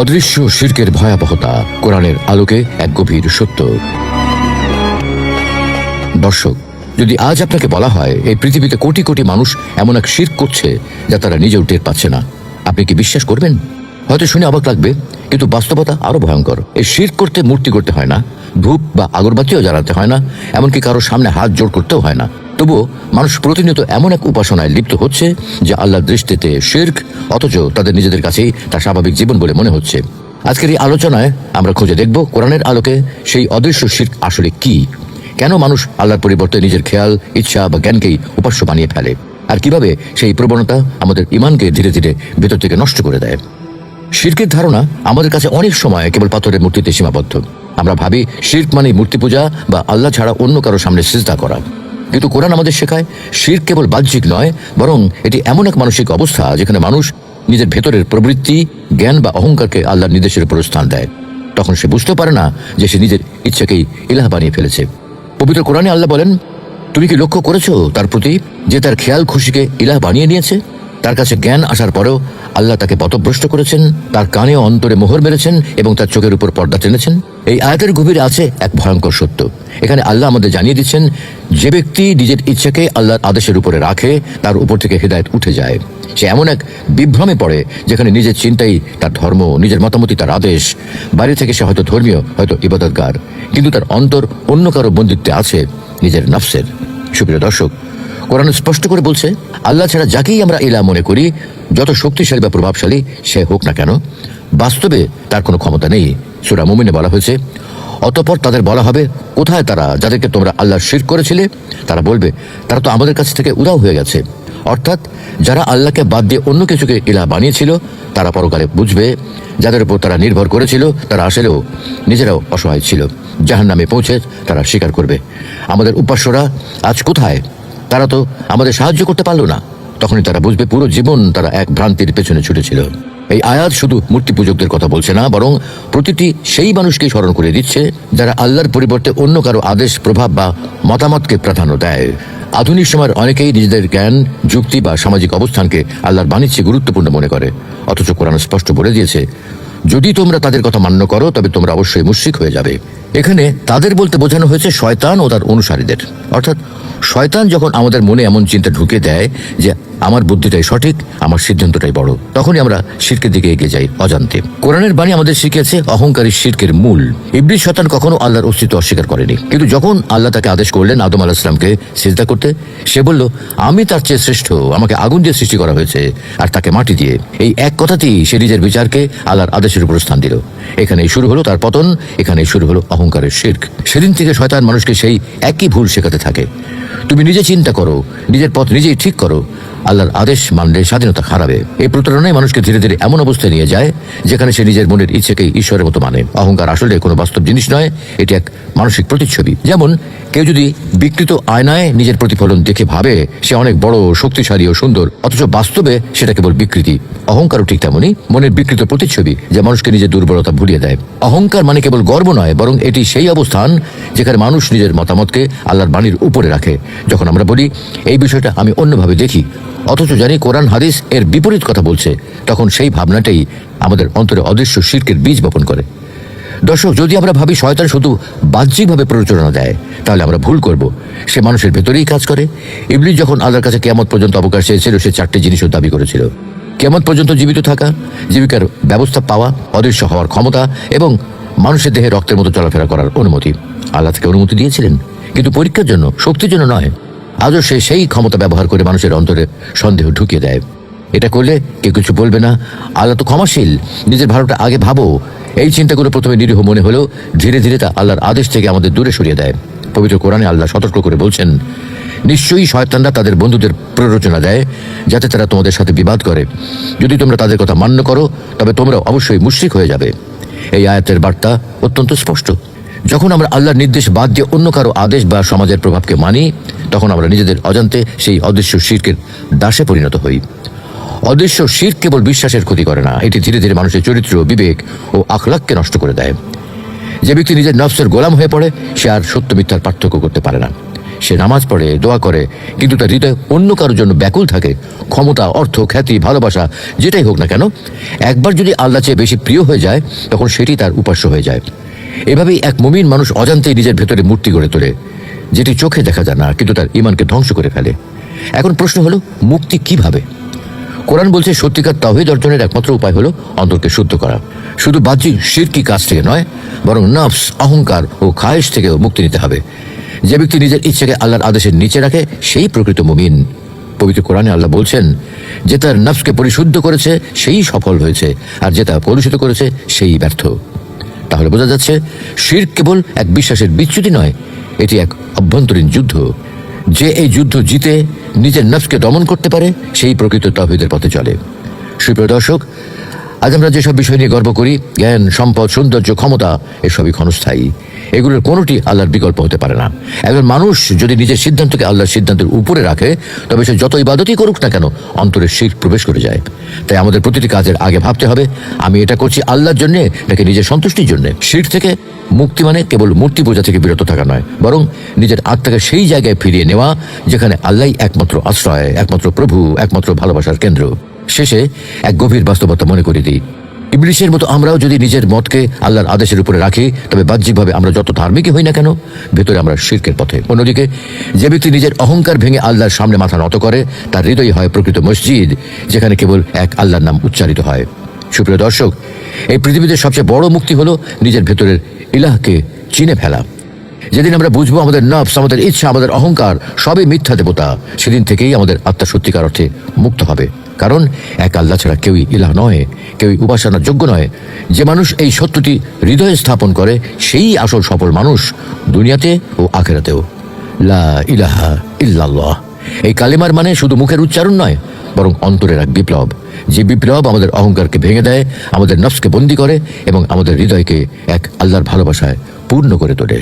অদৃশ্য শিরকের ভয়াবহতা কোরআনের আলোকে এক গভীর সত্য। দর্শক, যদি আজ আপনাকে বলা হয় এই পৃথিবীতে কোটি কোটি মানুষ এমন এক শিরক করছে যা তারা নিজেও টের পাচ্ছে না, আপনি কি বিশ্বাস করবেন? হয়তো শুনে অবাক লাগবে, কিন্তু বাস্তবতা আরো ভয়ঙ্কর। এই শিরক করতে মূর্তি করতে হয় না, ধূপ বা আগরবাতিও জ্বালাতে হয় না, এমনকি কারোর সামনে হাত জোড় করতেও হয় না। তবুও মানুষ প্রতিনিয়ত এমন এক উপাসনায় লিপ্ত হচ্ছে যে আল্লাহর দৃষ্টিতে শিরক, অথচ তাদের নিজেদের কাছেই তা স্বাভাবিক জীবন বলে মনে হচ্ছে। আজকের এই আলোচনায় আমরা খুঁজে দেখব কোরআনের আলোকে সেই অদৃশ্য শিরক আসলে কি, কেন মানুষ আল্লাহর পরিবর্তে নিজের খেয়াল, ইচ্ছা বা জ্ঞানকেই উপাস্য বানিয়ে ফেলে, আর কিভাবে সেই প্রবণতা আমাদের ঈমানকে ধীরে ধীরে ভেতর থেকে নষ্ট করে দেয়। শিরকের ধারণা আমাদের কাছে অনেক সময় কেবল পাথরের মূর্তিতে সীমাবদ্ধ। আমরা ভাবি শিরক মানে মূর্তি পূজা বা আল্লাহ ছাড়া অন্য কারো সামনে সিজদা করা। কিন্তু কোরআন আমাদের শেখায় শিরক কেবল বাহ্যিক নয়, বরং এটি এমন এক মানসিক অবস্থা যেখানে মানুষ নিজের ভেতরের প্রবৃত্তি, জ্ঞান বা অহংকারকে আল্লাহর নির্দেশের উপর স্থান দেয়। তখন সে বুঝতে পারে না যে সে নিজের ইচ্ছাকেই ইলাহ বানিয়ে ফেলেছে। পবিত্র কোরআনে আল্লাহ বলেন, তুমি কি লক্ষ্য করেছো তার প্রতি যে তার খেয়াল খুশিকে ইলাহ বানিয়ে নিয়েছে? তার কাছে জ্ঞান আসার পরেও আল্লাহ তাকে পথভ্রষ্ট করেছেন, তার কানে ও অন্তরে মোহর মেরেছেন এবং তার চোখের উপর পর্দা টেনেছেন। এই আয়াতের গভীরে আছে এক ভয়ঙ্কর সত্য। এখানে আল্লাহ আমাদের জানিয়ে দিচ্ছেন, যে ব্যক্তি নিজের ইচ্ছাকে আল্লাহর আদেশের উপরে রাখে তার উপর থেকে হিদায়াত উঠে যায়। সে এমন এক বিভ্রমে পড়ে যেখানে নিজের চিন্তাই তার ধর্ম, নিজের মতামতই তার আদেশ। বাইরে থেকে সে হয়তো ধর্মীয়, হয়তো ইবাদতগার, কিন্তু তার অন্তর অন্য কারো বন্দিত্বে আছে, নিজের নফসের। সুপ্রিয় দর্শক, কোরআন স্পষ্ট করে বলছে, আল্লাহ ছাড়া যাকেই আমরা ইলাহ মনে করি, যত শক্তিশালী বা প্রভাবশালী সে হোক না কেন, বাস্তবে তার কোনো ক্ষমতা নেই। সূরা মুমিনে বলা হয়েছে, অতঃপর তাদের বলা হবে, কোথায় তারা যাদেরকে তোমরা আল্লাহ শিরক করেছিলে? তারা বলবে, তারা তো আমাদের কাছ থেকে উধাও হয়ে গেছে। অর্থাৎ যারা আল্লাহকে বাদ দিয়ে অন্য কিছুকে ইলাহ বানিয়েছিল, তারা পরকালে বুঝবে যাদের উপর তারা নির্ভর করেছিল তারা আসলেও নিজেরাও অসহায় ছিল। জাহান্নামে পৌঁছে তারা স্বীকার করবে, আমাদের উপাস্যরা আজ কোথায়? তারা তো আমাদের সাহায্য করতে পারল না। তখনই তারা বুঝবে পুরো জীবন তারা এক ভ্রান্তির পেছনে ছুটেছিল। এই আয়াত শুধু মূর্তি পূজকদের কথা বলছে না, বরং প্রতিটি সেই মানুষকেই স্মরণ করে দিচ্ছে যারা আল্লাহর পরিবর্তে অন্য কারো আদেশ, প্রভাব বা মতামতকে প্রাধান্য দেয়। আধুনিক সময়ের অনেকেই নিজেদের জ্ঞান, যুক্তি বা সামাজিক অবস্থানকে আল্লাহর বাণিজ্যে গুরুত্বপূর্ণ মনে করে, অথচ কোরআন স্পষ্ট বলে দিয়েছে, যদি তোমরা তাদের কথা মান্য করো তবে তোমরা অবশ্যই মুশরিক হয়ে যাবে। এখানে তাদের বলতে বোঝানো হয়েছে শয়তান ও তার অনুসারীদের। অর্থাৎ শয়তান যখন আমাদের মনে এমন চিন্তা ঢুকে দেয় যে আমার বুদ্ধিটাই সঠিক, আমার সিদ্ধান্তটাই বড়, তখনই আমরা শিরকের দিকে এগিয়ে যাই অজান্তে। কোরআনের বাণী আমাদের শিখিয়েছে অহংকারী শিরকের মূল। ইবলিস শয়তান কখনো আল্লাহর অস্তিত্ব অস্বীকার করেনি, কিন্তু যখন আল্লাহ তাকে আদেশ করলেন আদম আলাইহিস সালামকে সিজদা করতে, সে বলল, আমি তার চেয়ে শ্রেষ্ঠ, আমাকে আগুন দিয়ে সৃষ্টি করা হয়েছে আর তাকে মাটি দিয়ে। এই এক কথাতেই সে নিজের বিচারকে আল্লাহর আদেশের উপর স্থান দিল। এখানেই শুরু হলো তার পতন, এখানেই শুরু হলো অহংকারের শিরক। সেদিন থেকে শয়তান মানুষকে সেই একই ভুল শেখাতে থাকে। তুমি নিজে চিন্তা করো, নিজের পথ নিজেই ঠিক করো, আল্লাহর আদেশ মানলে স্বাধীনতা হারাবে। এই প্রতারণায় মানুষকে ধীরে ধীরে এমন অবস্থায় নিয়ে যায় যেখানে সে নিজের মনের ইচ্ছেকেই ঈশ্বরের মতো মানে। অহংকার আসলে কোনো বাস্তব জিনিস নয়, এটি এক মানসিক প্রতিচ্ছবি। যেমন কেউ যদি বিকৃত আয়নায় নিজের প্রতিফলন দেখে ভাবে সে অনেক বড়, শক্তিশালী ও সুন্দর, অথচ বাস্তবে সেটা কেবল বিকৃতি। অহংকারও ঠিক তেমনই মনের বিকৃত প্রতিচ্ছবি, যা মানুষকে নিজের দুর্বলতা ভুলিয়ে দেয়। অহংকার মানে কেবল গর্ব নয়, বরং এটি সেই অবস্থান যেখানে মানুষ নিজের মতামতকে আল্লাহর বাণীর উপরে রাখে। যখন আমরা বলি এই বিষয়টা আমি অন্যভাবে দেখি, অথচ জানি কোরআন হাদিস এর বিপরীত কথা বলছে, তখন সেই ভাবনাটাই আমাদের অন্তরে অদৃশ্য শিরকের বীজ বপন করে। দর্শক, যদি আমরা ভাবি শয়তান শুধু বাহ্যিকভাবে প্ররোচনা দেয়, তাহলে আমরা ভুল করব। সে মানুষের ভেতরেই কাজ করে। ইবলিস যখন আল্লাহর কাছে কিয়ামত পর্যন্ত অবকাশ চেয়েছিল, সে 4টি জিনিসও দাবি করেছিল: কিয়ামত পর্যন্ত জীবিত থাকা, জীবিকার ব্যবস্থা পাওয়া, অদৃশ্য হওয়ার ক্ষমতা এবং মানুষের দেহে রক্তের মতো চলাফেরা করার অনুমতি। আল্লাহ থেকে অনুমতি দিয়েছিলেন, কিন্তু পরীক্ষার জন্য, শক্তির জন্য নয়। আজও সে সেই ক্ষমতা ব্যবহার করে মানুষের অন্তরে সন্দেহ ঢুকিয়ে দেয়। এটা করলে কেউ কিছু বলবে না, আল্লাহ তো ক্ষমাশীল, নিজের ভালোটা আগে ভাবো। এই চিন্তাগুলো প্রথমে নিরীহ মনে হলেও ধীরে ধীরে তা আল্লাহর আদেশ থেকে আমাদের দূরে সরিয়ে দেয়। পবিত্র কোরআনে আল্লাহ সতর্ক করে বলছেন, নিশ্চয়ই শয়তানরা তাদের বন্ধুদের প্ররোচনা দেয় যাতে তারা তোমাদের সাথে বিবাদ করে। যদি তোমরা তাদের কথা মান্য করো তবে তোমরা অবশ্যই মুশরিক হয়ে যাবে। এই আয়াতের বার্তা অত্যন্ত স্পষ্ট। যখন আমরা আল্লাহর নির্দেশ বাদ দিয়ে অন্য কারো আদেশ বা সমাজের প্রভাবকে মানি, তখন আমরা নিজেদের অজান্তে সেই অদৃশ্য শিরকের দাসে পরিণত হই। অদৃশ্য শিরক কেবল বিশ্বাসের ক্ষতি করে না, এটি ধীরে ধীরে মানুষের চরিত্র, বিবেক ও আখলাককে নষ্ট করে দেয়। যে ব্যক্তি নিজের নফসের গোলাম হয়ে পড়ে, সে আর সত্য মিথ্যার পার্থক্য করতে পারে না। সে নামাজ পড়ে, দোয়া করে, কিন্তু তার হৃদয় অন্য কারোর জন্য ব্যাকুল থাকে, ক্ষমতা, অর্থ, খ্যাতি, ভালোবাসা যেটাই হোক না কেন, একবার যদি আল্লাহ চেয়ে বেশি প্রিয় হয়ে যায় তখন সেটি তার উপাস্য হয়ে যায়। এভাবেই এক মুমিন মানুষ অজান্তেই নিজের ভেতরে মূর্তি গড়ে তোলে, যেটি চোখে দেখা যায় না কিন্তু তার ঈমানকে ধ্বংস করে ফেলে। এখন প্রশ্ন হলো, মুক্তি কিভাবে? কোরআন বলছে সত্যিকার তাওহীদ অর্জনের একমাত্র উপায় হলো অন্তরকে শুদ্ধ করা। শুধু বাহ্যিক শিরকি কাজ থেকে নয়, বরং নফস, অহংকার ও খায়েশ থেকেও মুক্তি নিতে হবে। যে ব্যক্তি নিজের ইচ্ছাকে আল্লাহর আদেশের নিচে রাখে সেই প্রকৃত মুমিন। পবিত্র কোরআনে আল্লাহ বলছেন, যে তার নফসকে পরিশুদ্ধ করেছে সেই সফল হয়েছে, আর যে তা কলুষিত করেছে সেই ব্যর্থ। তাহলে বোঝা যাচ্ছে, শিরক কেবল এক বিশ্বাসের বিচ্যুতি নয়, এটি এক অভ্যন্তরীণ যুদ্ধ। যে এই যুদ্ধ জিতে নিজের নফসকে দমন করতে পারে সেই প্রকৃত তাওহীদের পথে চলে। সুপ্রিয় দর্শক, আজ আমরা যেসব বিষয় নিয়ে গর্ব করি, জ্ঞান, সম্পদ, সৌন্দর্য, ক্ষমতা, এসবই ক্ষণস্থায়ী। এগুলোর কোনোটি আল্লাহর বিকল্প হতে পারে না। একজন মানুষ যদি নিজের সিদ্ধান্তকে আল্লাহর সিদ্ধান্তের উপরে রাখে, তবে সে যত ইবাদতই করুক না কেন, অন্তরে শিরক প্রবেশ করে যায়। তাই আমাদের প্রতিটি কাজের আগে ভাবতে হবে, আমি এটা করছি আল্লাহর জন্যে নাকি নিজের সন্তুষ্টির জন্যে। শিরক থেকে মুক্তি মানে কেবল মূর্তি পূজা থেকে বিরত থাকা নয়, বরং নিজের আত্মাকে সেই জায়গায় ফিরিয়ে নেওয়া যেখানে আল্লাহই একমাত্র আশ্রয়, একমাত্র প্রভু, একমাত্র ভালোবাসার কেন্দ্র। শেষে এক গভীর বাস্তবতা মনে করে দিই, ইবলীসের মতো আমরাও যদি নিজের মতকে আল্লাহর আদেশের উপরে রাখি, তবে বাহ্যিকভাবে আমরা যত ধার্মিকই হই না কেন, ভেতরে আমরা শিরকের পথে। অন্যদিকে যে ব্যক্তি নিজের অহংকার ভেঙে আল্লাহর সামনে মাথা নত করে, তার হৃদয় হয় প্রকৃত মসজিদ, যেখানে কেবল এক আল্লাহর নাম উচ্চারিত হয়। সুপ্রিয় দর্শক, এই পৃথিবীতে সবচেয়ে বড় মুক্তি হলো নিজের ভেতরের ইলাহকে চিনে ফেলা। যেদিন আমরা বুঝবো আমাদের নফস, আমাদের ইচ্ছা, আমাদের অহংকার সবই মিথ্যা দেবতা, সেদিন থেকেই আমাদের আত্মা সত্যিকার অর্থে মুক্ত হবে। কারণ এক আল্লাহ ছাড়া কেউই ইলাহ নয়, কেউই উপাসনার যোগ্য নয়। যে মানুষ এই সত্যটি হৃদয়ে স্থাপন করে সেই আসল সফল মানুষ, দুনিয়াতে ও আখিরাতেও। লা ইলাহা ইল্লাল্লাহ, এই কালিমার মানে শুধু মুখের উচ্চারণ নয়, বরং অন্তরের এক বিপ্লব। যে বিপ্লব আমাদের অহংকারকে ভেঙে দেয়, আমাদের নফসকে বন্দী করে এবং আমাদের হৃদয়কে এক আল্লাহর ভালোবাসায় পূর্ণ করে তোলে।